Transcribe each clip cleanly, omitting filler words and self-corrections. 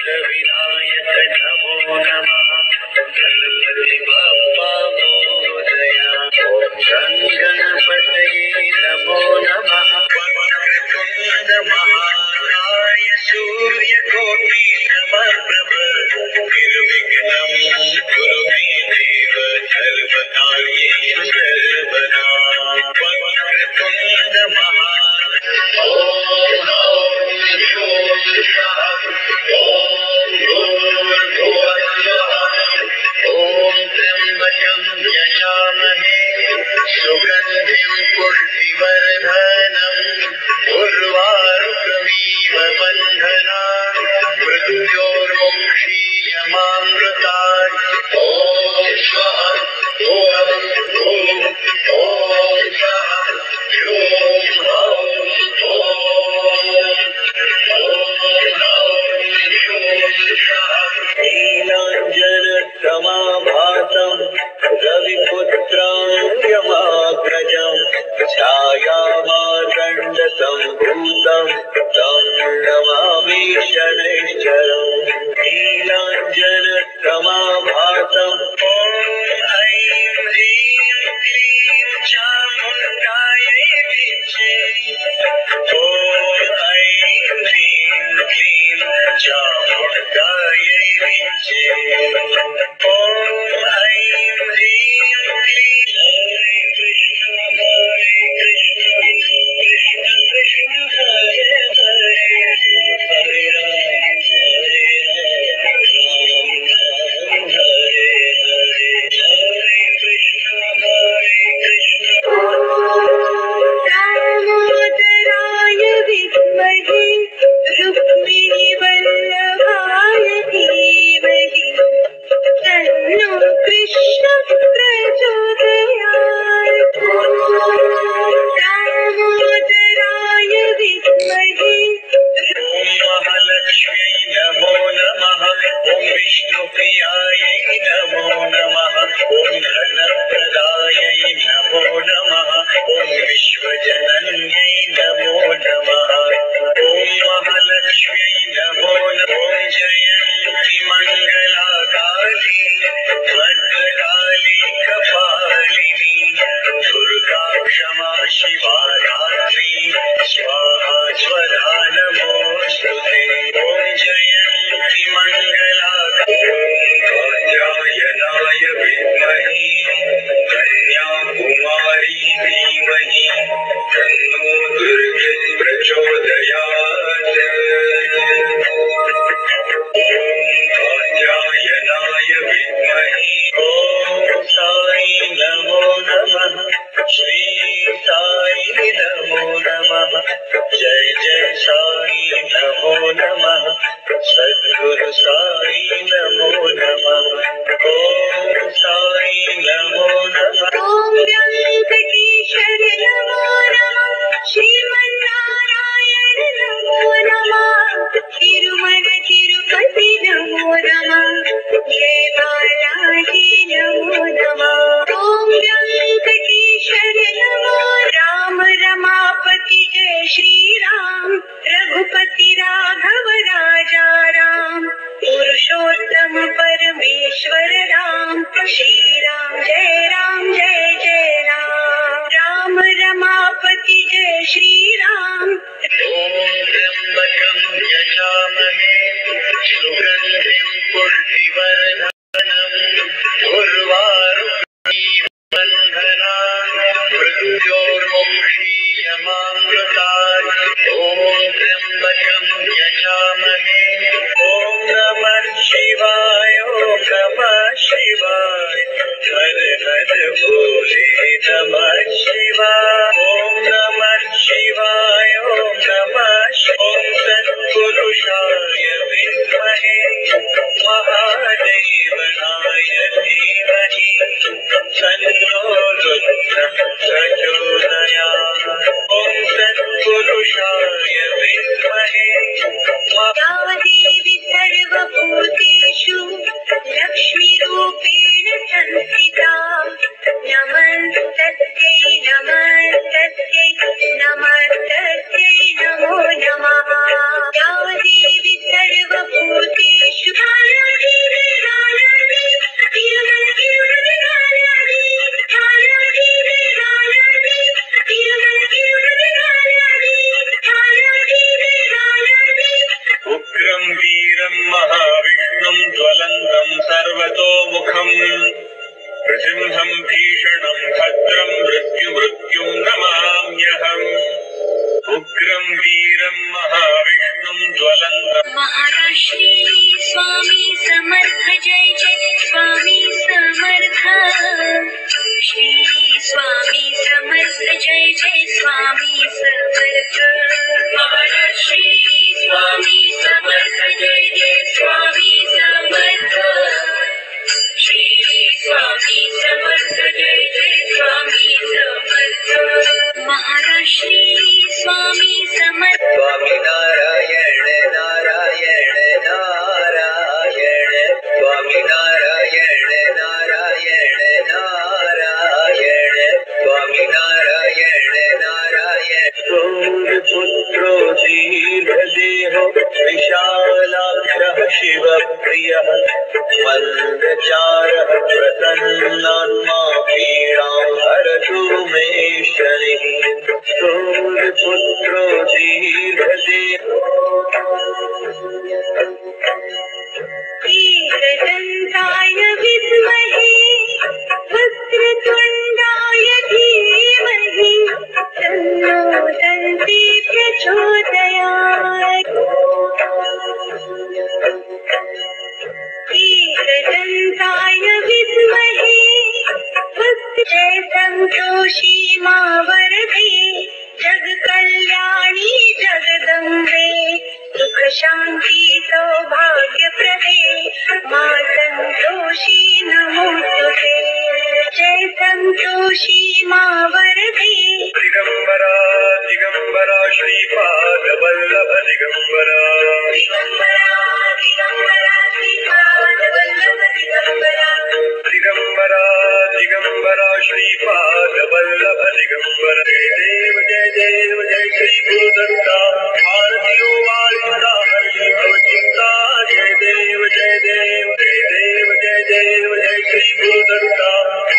विनायक नमो नमः गणपति बाप्पा मोरया गणपतये नमो नमः वक्रतुंड महाकाय सूर्यकोटि समप्रभ निर्विघ्नं कुरु मे देव सर्वकार्येषु सर्वदा वक्रतुंड सुगंधिं पुष्टिवर्धनम् उर्वारुकमिव बन्धनान् मृत्योर्मुक्षीयमामृतात् ॐ स्वः ॐ सः नीलाञ्जनतमाभासं रविपुत्राङ्गमाग्रजं छायामार्तण्डसम्भूतं तं नमामि शनैश्चरम् नीलाञ्जनतमाभासं ॐ ऐं ह्रीं क्लीं चामुण्डायै विद्ये ॐ ऐं ह्रीं क्लीं चामुण्डायै विद्ये ॐ ऐं ह्रीं हरे कृष्ण कृष्ण कृष्ण हरे हरे हरे राम राम हरे हरे हरे कृष्ण दामोदराय विद्महे रुक्मिणी वल्लभाय धीमहि तन्नो कृष्ण प्रचोदयात् दामोदराय विद्महे महालक्ष्मी नमो नमः ॐ विष्णुप्रियायै नमो नमः ॐ धनप्रदायै नमो नमः ॐ विश्वजनन्यै नमो नमः ॐ महालक्ष्मी नमो नमः ॐ जयन्ती मङ्गलाकाली भद्रकाली कपालिनी दुर्गा क्षमा शिवा धात्री स्वाहा स्वधा नमोऽस्तुते ॐ जयन्ती कात्यायनाय विद्महे कन्याकुमारी धीमहि तन्नो दुर्गे प्रचोदयात् ॐ कात्यायनाय विद्महे ॐ साई नमो नमः श्री साई नमो नमः जय जय साई नमो नमः सद्गुरु साई नमो नमः ॐ साई नमो नमः ॐ व्यङ्कटेश्वर नमो नमः श्रीमन्नारायण नमो नमः तिरुमल तिरुपति नमो नमः जय बालाजी नमो नमः ॐ व्यङ्कटेश्वर नमो राम रमापति जय श्रीराम रघुपति राघव राजा राम पुरुषोत्तम परमेश्वर राम श्रीराम जय जय राम राम रमापति जय श्रीराम ॐ त्र्यम्बकं यजामहे सुगन्धिं पुष्टिवर्धनम् उर्वारुकमिव बन्धनान् मृत्योर्मुक्षीयमामृतात् ॐ त्र्यम्बकं यजामहे ॐ नमः शिवाय ॐ नमः शिवाय हर हर भोले नमः शिवाय ॐ नमः शिवाय ॐ नमः ॐ सत्पुरुषाय विद्महे उग्रं वीरं महाविष्णुं ज्वलन्तं सर्वतोमुखम् नृसिंहं भीषणं भद्रं मृत्युं नमाम्यहम् उग्रं वीरं महाविष्णुं ज्वलन्तं महाराज श्री स्वामी समर्थ जय जय स्वामी समर्थ श्री स्वामी समर्थ जय जय स्वामी समर्थ महाराज श्री स्वामी समर्थ जय जय स्वामी समर्थ श्री स्वामी समर्थ जय जय स्वामी समर्थ महाराज श्री स्वामी समर्थ स्वामी नारायण नारायण नारायण स्वामी नारायण नारायण नारायण स्वामी नारायण नारायण सूर्यपुत्रो दीर्घदेहो विशालाक्षः शिवप्रियः मन्दचारः प्रसन्नात्मा पीडां हरतु मे शनिः सूर्यपुत्रो दीर्घदेहो एकदन्ताय विद्महे वक्रतुण्डाय धीमहि तन्नो दन्ती प्रचोदयात् एकदन्ताय विद्महे जय सन्तोषी मा वरदे जगकल्याणी जगदम्बे सुख शान्ति सौभाग्यप्रदे मा सन्तोषी नमोस्तुते जय सन्तोषी मा वरदे दिगंबरा दिगंबरा श्रीपादवल्लभ दिगंबरा दिगंबरा दिगंबरा श्रीपादवल्लभ दिगंबरा दिगंबरा दिगंबरा श्रीपादवल्लभ दिगंबर जय देव जय श्री गुरुदत्ता आरतियो वालिदा हरि भवचित्ता जय देव जय श्री गुरुदत्ता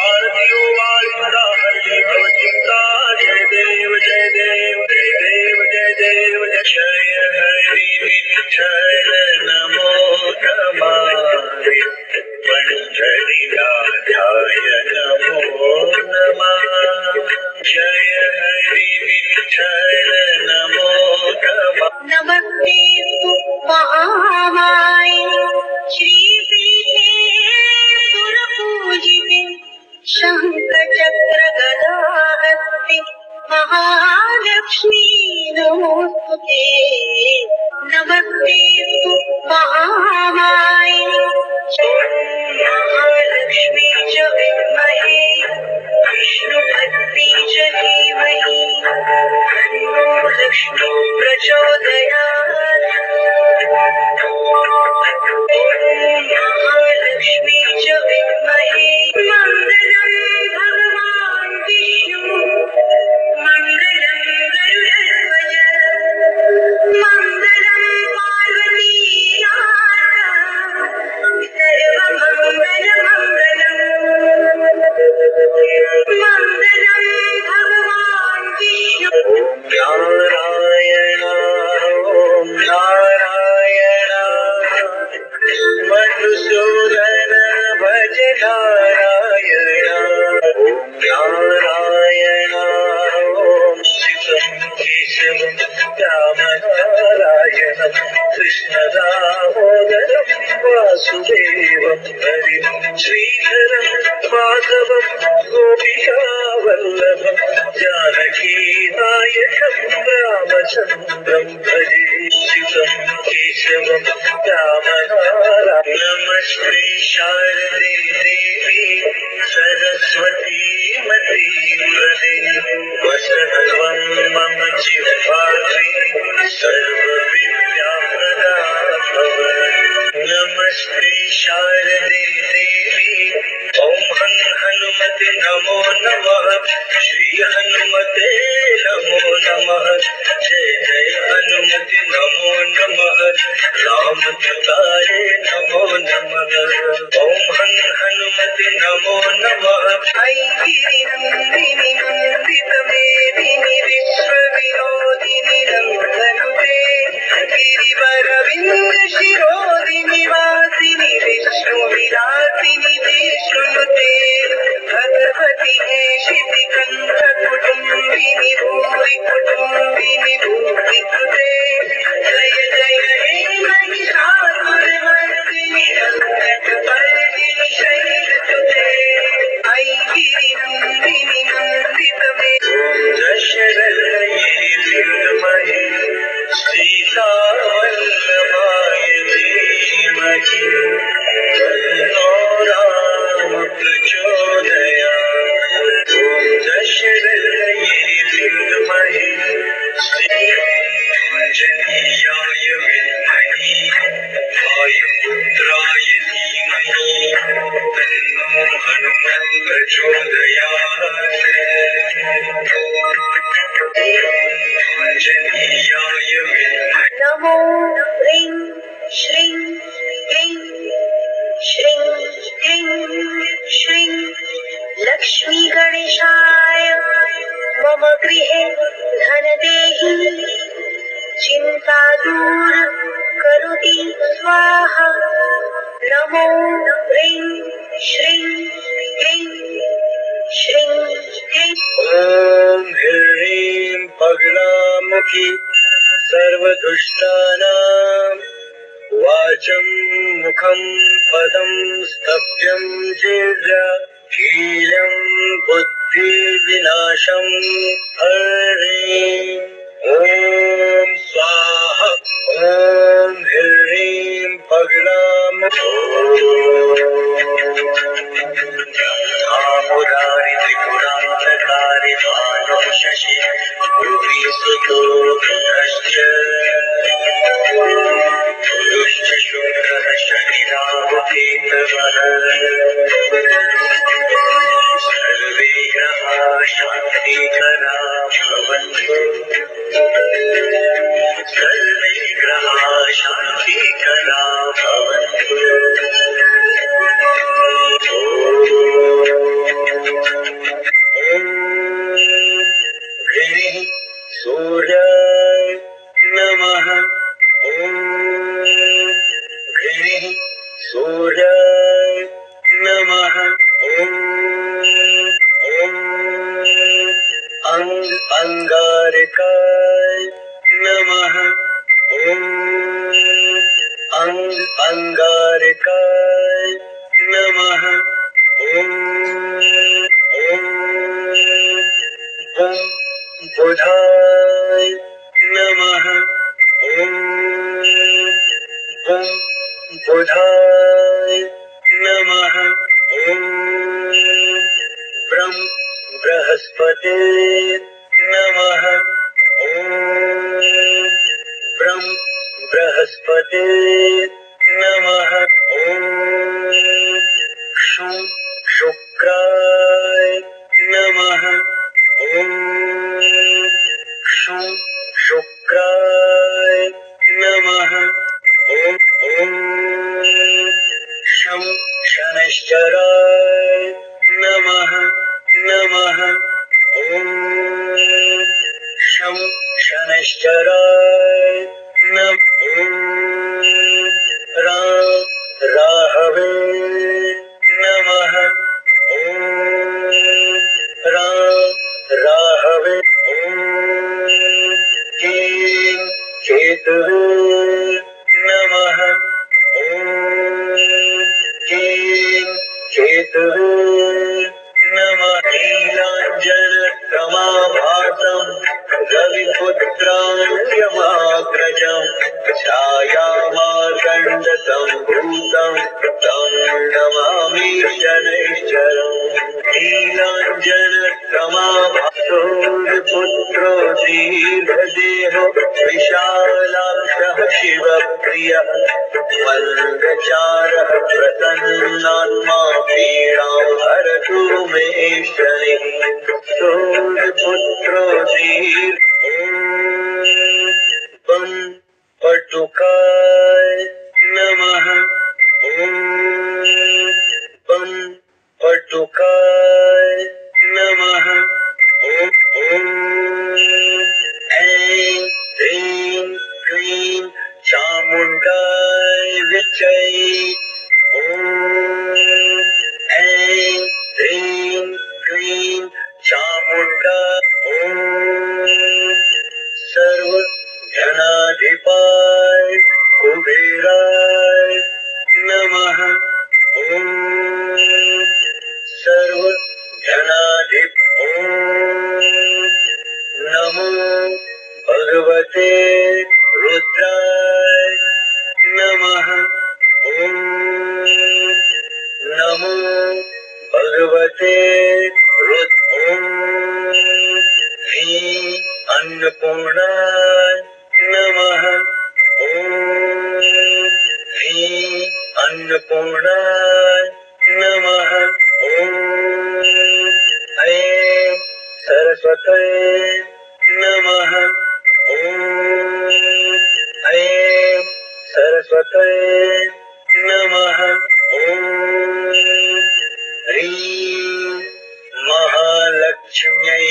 आरतियो वालिदा हरि भवचित्ता जय देव जय हरि विठ्ठल नमो नमामि पंढरीनाथाय नमो नमः जय हरि विठ्ठल नमो नमः नमस्ते महामाय श्रीपीठे सुरपूजिते शङ्खचक्र गदाहस्ते महालक्ष्मी नमोस्तुते नमस्ते महामाय महालक्ष्मी च विद्महे विष्णुपत्नी च धीमहि तन्नो लक्ष्मी प्रचोदयात् महालक्ष्मी च विद्महे मङ्गलं भगवान् विष्णु मङ्गलं गरुडध्वज मङ्गलं पार्वती सर्वमङ्गलमङ्गलम् मङ्गलं भगवान् विष्णु नारायण ओम नारायण मधुसूदन भज नारायण नारायण ओम शिवं केशवं रामनारायणं कृष्णदामोदरं वासुदेवं हरिं श्रीधरं माधवं गोपिकावल्लभं जानकीनायकं रामचन्द्रं भजे शिवं केशवं रामनारायणं नमस्ते शारदे देवी सरस्वती मतीव्रते वसत्वं मम जिह्वाग्रे सर्वविद्याप्रदा भव नमस्ते शारदे देवी ॐ हनुमते नमो नमः श्री हनुमते नमो नमः जय जय हनुमते नमो नमः रामदूताय नमो नमः ॐ हनुमते नमो नमः ऐगिरिनन्दिनि नन्दितमेदिनि विश्वविनोदिनि नन्दनुते गिरिवरविन्द शिरोदिनि वासिनि विष्णुविलासिनि ते शृणुते भगवति हेशितिकन्द कुटुम्बिनि भूरि कुटुम्बिनि भूरि कृते जय जय हे महिषासुरमर्दिनि रङ्गकपर्दिनि शैलसुते ऐगिरि नन्दिनि नन्दितमे ॐ दशरथये विद्महे सीतावल्लभाय धीमहि तन्नो राम प्रचोदयात् ॐ दशरथये विद्महे आञ्जनेयाय विद्महे वायुपुत्राय धीमहि तन्नो हनुमत् प्रचोदयात् आञ्जनेयाय विद्महे नमो ह्रीं श्रीं क्लीं श्रीं क्लीं श्रीं लक्ष्मी गणेशाय मम गृहे धनदेहि चिन्ता दूर करोति स्वाहा नमो ह्रीं श्रीं क्लीं श्रीं क्लीं ॐ ह्रीं पगलामुखी सर्वदुष्टानां वाचं मुखं पदं स्तभ्यं जिह्वा शीलं बुद्धिविनाशं ह्रीं ॐ स्वाहा ॐ ह्रीं पगलामुखी ब्रह्मामुरारि त्रिपुरान्तकारि भानो शशि भुवि सुतो बुधश्च गुरुश्च शुक्रः शनिराहुकेतवः सर्वे ग्रहाः शान्तिकरा भवन्तु सर्वे ग्रहाः शान्तिकरा भवन्तु ॐ ह्रीं सूर्याय नमः ॐ ह्रीं सूर्याय नमः ॐ अंगारकाय नमः ॐ अंगारकाय नमः ॐ बुधाय नमः ॐ बुधाय नमः ॐ बृहस्पते नमः ॐ बृहस्पते नमः ॐ शुक्राय नमः ॐ शुक्राय नमः ॐ शनैश्चराय नमः ॐ शनैश्चराय राहवे नमः ॐ राहवे केतवे नमः ॐ केतवे नमः नीलाञ्जनप्रमाभासं रविपुत्राण्यमाग्रजं छायामार्कण्डसम्भूतं तं नमामि शनैश्चरम् नीलाञ्जनप्रमाभासो पुत्रो दीर्घदेहो विशालाक्षः शिवप्रियः मन्दचारः प्रसन्नात्मा पीडां हरतु मे शनिः सूर्यपुत्रो ॐ पटुकाय नमः ॐ पटुकाय नमः ॐ ऐं ह्रीं क्लीं चामुण्डा विचय ॐ ऐं ह्रीं क्लीं चामुण्डा ॐ सर्व धनाधिपाय कुबेराय नमः ॐ सर्व धनाधिप ॐ नमो भगवते रुद्राय नमः ॐ नमो भगवते ॐ ह्रीं अन्नपूर्णाय नमः ॐ ह्रीं अन्नपूर्णाय नमः ॐ ऐं सरस्वते नमः ॐ ऐं सरस्वते नमः ॐ ह्रीं महालक्ष्म्यै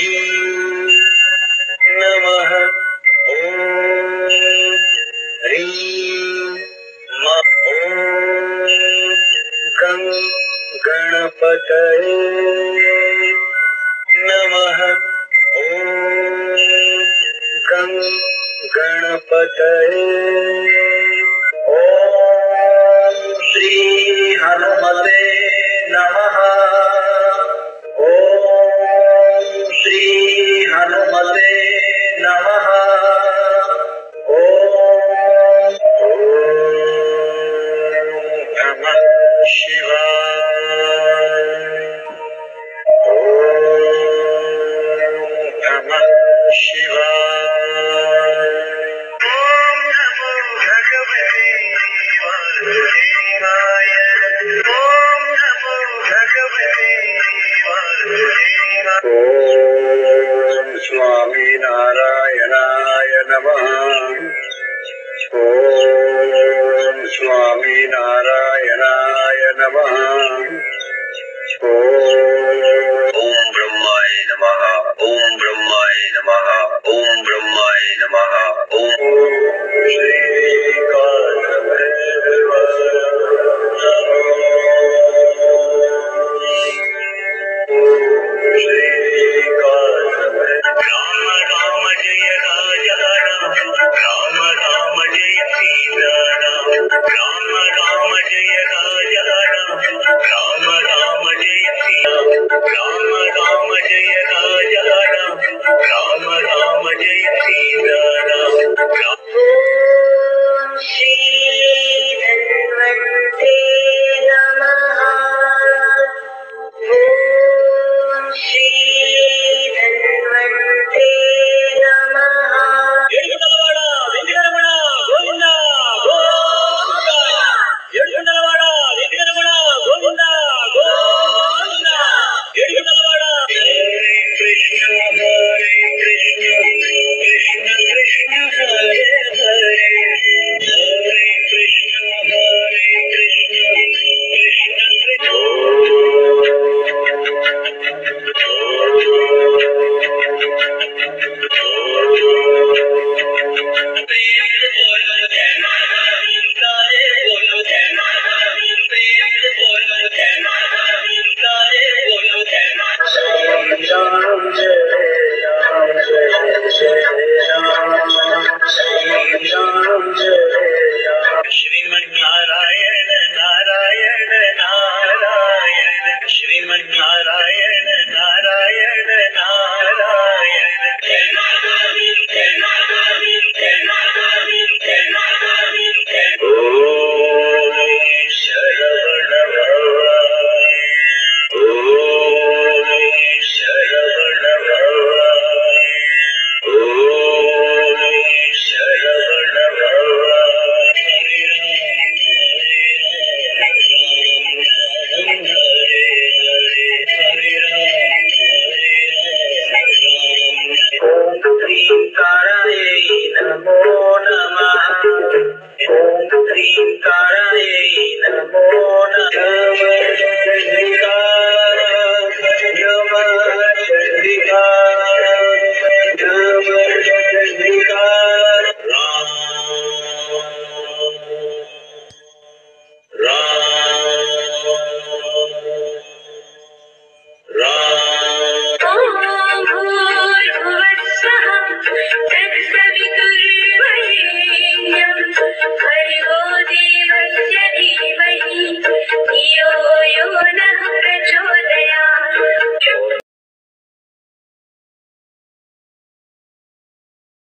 नमः ॐ ह्रीं ॐ गं गणपतये नमः ॐ गं गणपतये ॐ श्री हनुमते नमः ॐ श्री हनुमते नमः ॐ नमः शिवाय नमः शिवाय ॐ नमो भगवते वासुदेवाय ॐ नमो भगवते वासुदेवाय ॐ स्वामी नारायणाय नमः ॐ स्वामी नारायणाय नमः ॐ ब्रह्माय नमः ॐ ब्रह्माय नमः ॐ ब्रह्माय नमः ॐ राम राम जय राजा राम राम राम जय सीता राम राम राम जय राजा राम राम राम जय सीता राम राम जय राजा राम राम राम जय सीता राम ॐ श्री धन्वन्ते नमः ॐ श्री धन्वन्ते नमः येडुगुंडलवाड वेंकटरमण गोविंद गोविंद येडुगुंडलवाड वेंकटरमण गोविंद गोविंद येडुगुंडलवाड हरे कृष्ण कृष्ण कृष्ण हरे हरे हरे कृष्ण कृष्ण श्रीमन्नारायण नारायण नारायण श्रीमन्नारायण नारायण नारायण ओम शरवण भवाय ओम शरवण भवाय ओम शरवण भवाय नमो नमः ॐ ह्रीं कारायै नमो नमः